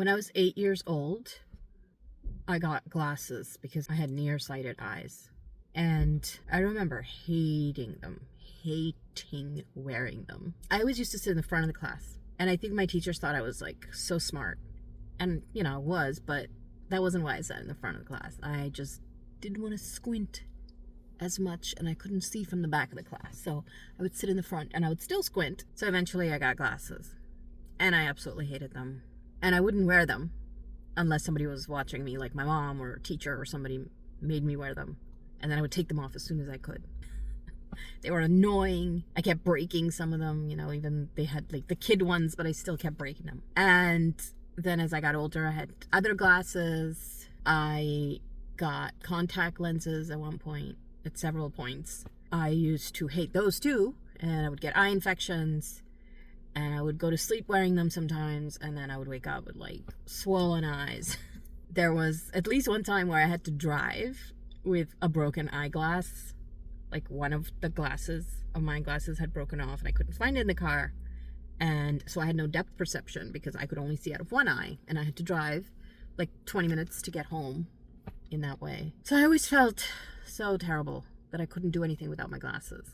When I was 8 years old, I got glasses because I had nearsighted eyes. And I remember hating wearing them. I always used to sit in the front of the class. And I think my teachers thought I was like so smart. And, I was, but that wasn't why I sat in the front of the class. I just didn't want to squint as much, and I couldn't see from the back of the class. So I would sit in the front and I would still squint. So eventually I got glasses. And I absolutely hated them. And I wouldn't wear them unless somebody was watching me, like my mom or a teacher or somebody made me wear them. And then I would take them off as soon as I could. They were annoying. I kept breaking some of them, even they had like the kid ones, but I still kept breaking them. And then as I got older, I had other glasses. I got contact lenses at one point, at several points. I used to hate those too, and I would get eye infections, and I would go to sleep wearing them sometimes, and then I would wake up with like swollen eyes. There was at least one time where I had to drive with a broken eyeglass. Like one of the glasses of my glasses had broken off and I couldn't find it in the car. And so I had no depth perception because I could only see out of one eye, and I had to drive like 20 minutes to get home in that way. So I always felt so terrible that I couldn't do anything without my glasses.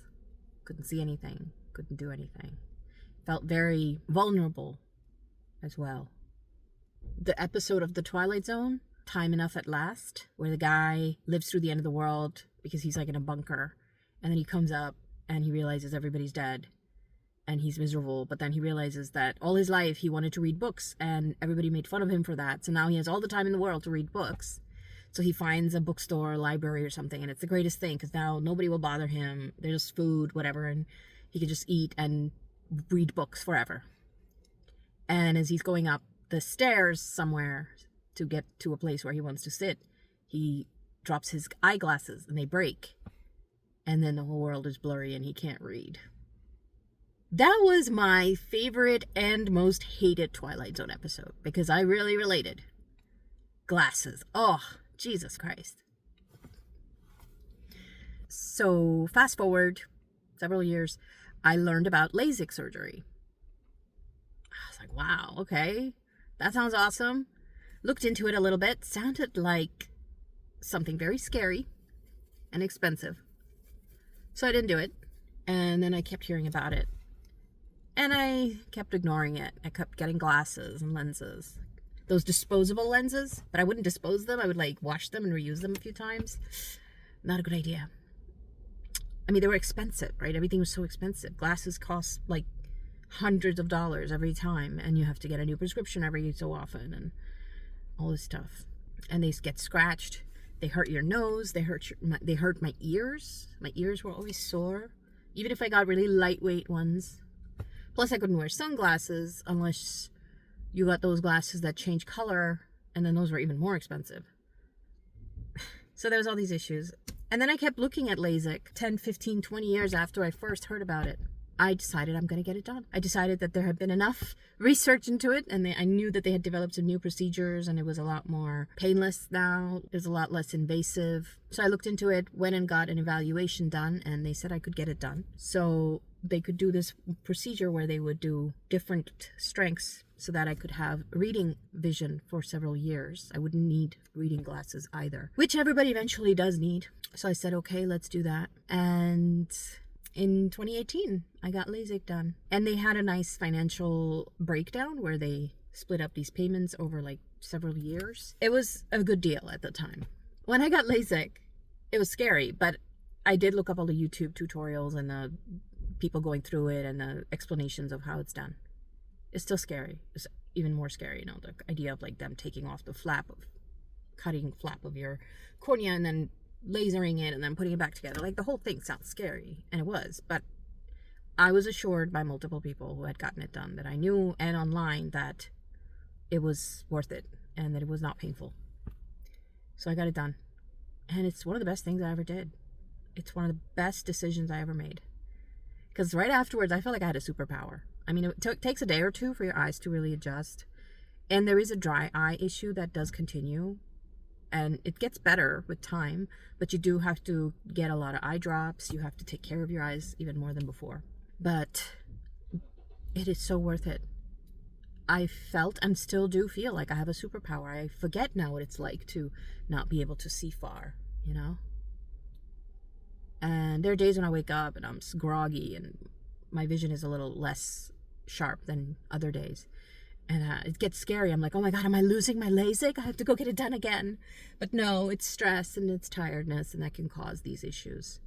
Couldn't see anything, couldn't do anything. Felt very vulnerable as well. The episode of The Twilight Zone, Time Enough at Last, where the guy lives through the end of the world because he's like in a bunker, and then he comes up and he realizes everybody's dead and he's miserable, but then he realizes that all his life he wanted to read books and everybody made fun of him for that, so now he has all the time in the world to read books. So he finds a bookstore, a library or something, and it's the greatest thing because now nobody will bother him. There's food, whatever, and he can just eat and read books forever. And as he's going up the stairs somewhere to get to a place where he wants to sit, he drops his eyeglasses and they break. And then the whole world is blurry and he can't read. That was my favorite and most hated Twilight Zone episode because I really related. Glasses. Oh, Jesus Christ. So fast forward several years, I learned about LASIK surgery. I was like, wow, okay, that sounds awesome. Looked into it a little bit. Sounded like something very scary and expensive. So I didn't do it. And then I kept hearing about it. And I kept ignoring it. I kept getting glasses and lenses. Those disposable lenses, but I wouldn't dispose them. I would like wash them and reuse them a few times. Not a good idea. I mean, they were expensive, right? Everything was so expensive. Glasses cost like hundreds of dollars every time, and you have to get a new prescription every so often and all this stuff. And they get scratched. They hurt your nose. They hurt my ears. My ears were always sore, even if I got really lightweight ones. Plus, I couldn't wear sunglasses unless you got those glasses that change color, and then those were even more expensive. So there was all these issues. And then I kept looking at LASIK 10, 15, 20 years after I first heard about it. I decided I'm going to get it done. I decided that there had been enough research into it, and I knew that they had developed some new procedures, and it was a lot more painless now. It was a lot less invasive. So I looked into it, went and got an evaluation done, and they said I could get it done. So they could do this procedure where they would do different strengths so that I could have reading vision for several years. I wouldn't need reading glasses either, which everybody eventually does need. So I said, okay, let's do that. And in 2018, I got LASIK done. And they had a nice financial breakdown where they split up these payments over like several years. It was a good deal at the time. When I got LASIK, it was scary, but I did look up all the YouTube tutorials and the people going through it and the explanations of how it's done. It's still scary. It's even more scary, the idea of like them taking off the cutting flap of your cornea and then lasering it and then putting it back together. Like the whole thing sounds scary, and it was, but I was assured by multiple people who had gotten it done that I knew and online that it was worth it and that it was not painful. So I got it done. And it's one of the best things I ever did. It's one of the best decisions I ever made. Because right afterwards, I felt like I had a superpower. I mean, it takes a day or two for your eyes to really adjust. And there is a dry eye issue that does continue. And it gets better with time. But you do have to get a lot of eye drops. You have to take care of your eyes even more than before. But it is so worth it. I felt and still do feel like I have a superpower. I forget now what it's like to not be able to see far, you know? And there are days when I wake up and I'm groggy and my vision is a little less sharp than other days. And it gets scary. I'm like, oh my God, am I losing my LASIK? I have to go get it done again. But no, it's stress and it's tiredness, and that can cause these issues.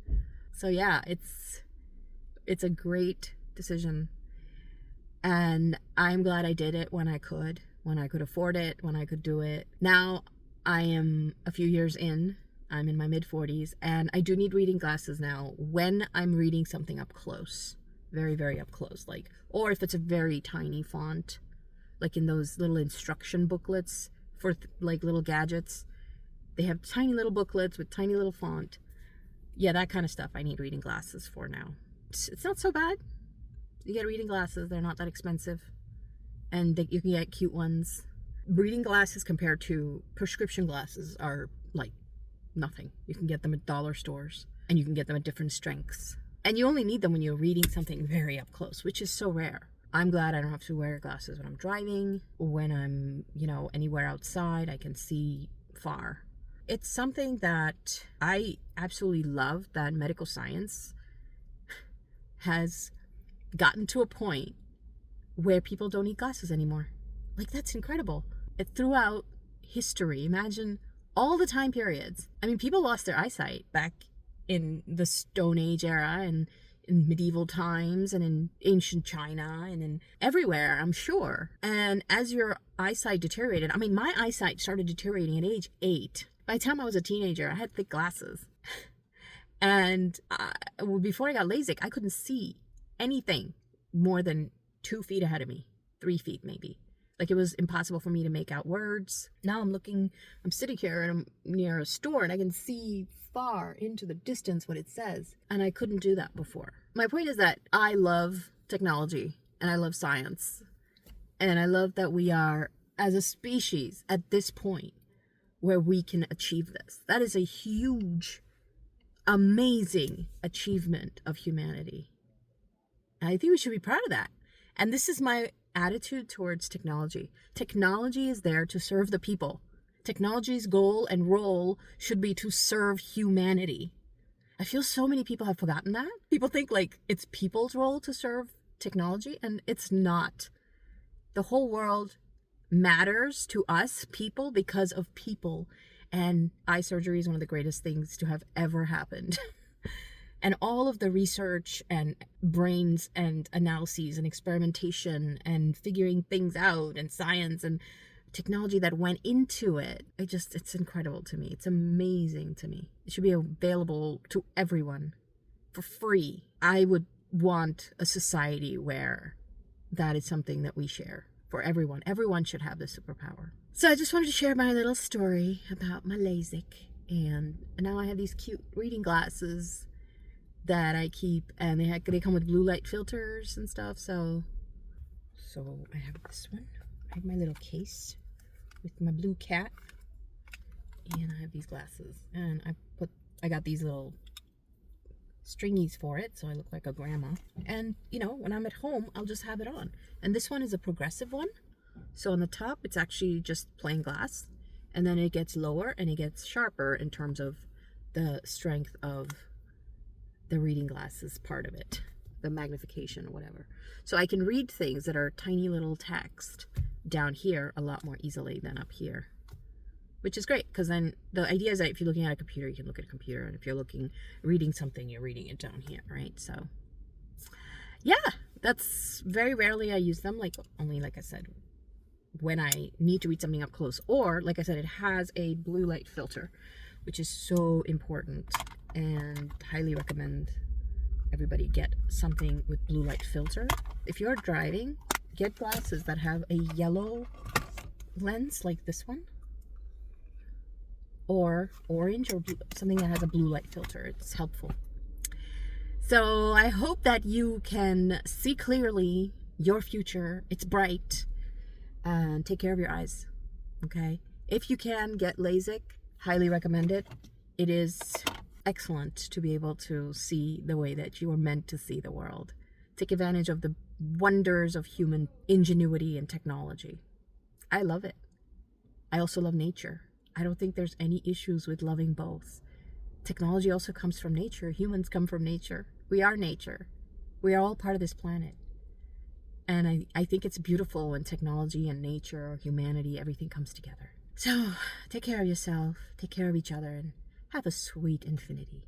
So yeah, it's a great decision. And I'm glad I did it when I could afford it, when I could do it. Now I am a few years in. I'm in my mid-40s, and I do need reading glasses now when I'm reading something up close. Very, very up close. Or if it's a very tiny font, like in those little instruction booklets for little gadgets. They have tiny little booklets with tiny little font. Yeah, that kind of stuff I need reading glasses for now. It's not so bad. You get reading glasses, they're not that expensive. And you can get cute ones. Reading glasses compared to prescription glasses are like nothing. You can get them at dollar stores, and you can get them at different strengths. And you only need them when you're reading something very up close, which is so rare. I'm glad I don't have to wear glasses when I'm driving. When I'm, anywhere outside, I can see far. It's something that I absolutely love, that medical science has gotten to a point where people don't need glasses anymore. That's incredible. Throughout history, imagine all the time periods. I mean, people lost their eyesight back in the Stone Age era and in medieval times and in ancient China and in everywhere, I'm sure. And as your eyesight deteriorated, I mean, my eyesight started deteriorating at age 8. By the time I was a teenager, I had thick glasses. And before I got LASIK, I couldn't see anything more than 2 feet ahead of me, 3 feet maybe. It was impossible for me to make out words. Now I'm sitting here and I'm near a store and I can see far into the distance what it says. And I couldn't do that before. My point is that I love technology and I love science. And I love that we are, as a species, at this point where we can achieve this. That is a huge, amazing achievement of humanity. And I think we should be proud of that. And this is my attitude towards technology. Technology is there to serve the people. Technology's goal and role should be to serve humanity. I feel so many people have forgotten that. People think it's people's role to serve technology, and it's not. The whole world matters to us, people, because of people. And eye surgery is one of the greatest things to have ever happened. And all of the research and brains and analyses and experimentation and figuring things out and science and technology that went into it, it's incredible to me. It's amazing to me. It should be available to everyone for free. I would want a society where that is something that we share for everyone. Everyone should have this superpower. So I just wanted to share my little story about my LASIK. And now I have these cute reading glasses that I keep, and they come with blue light filters and stuff. So I have this one. I have my little case with my blue cat, and I have these glasses, and I got these little stringies for it, so I look like a grandma. And when I'm at home, I'll just have it on. And this one is a progressive one, so on the top it's actually just plain glass, and then it gets lower and it gets sharper in terms of the strength of the reading glasses part of it, the magnification or whatever. So I can read things that are tiny little text down here a lot more easily than up here, which is great, because then the idea is that if you're looking at a computer, you can look at a computer, and if you're reading something, you're reading it down here, right? So yeah, that's very rarely I use them, only, like I said, when I need to read something up close, or like I said, it has a blue light filter, which is so important. And highly recommend everybody get something with blue light filter. If you're driving, get glasses that have a yellow lens like this one, or orange, or blue, something that has a blue light filter. It's helpful. So I hope that you can see clearly your future. It's bright, and take care of your eyes. Okay, if you can get LASIK, highly recommend it. It is excellent to be able to see the way that you were meant to see the world. take advantage of the wonders of human ingenuity and technology. I love it. I also love nature. I don't think there's any issues with loving both. Technology also comes from nature. Humans come from nature. We are nature. We are all part of this planet. And I think it's beautiful when technology and nature or humanity, everything comes together. So take care of yourself, take care of each other, and have a sweet infinity.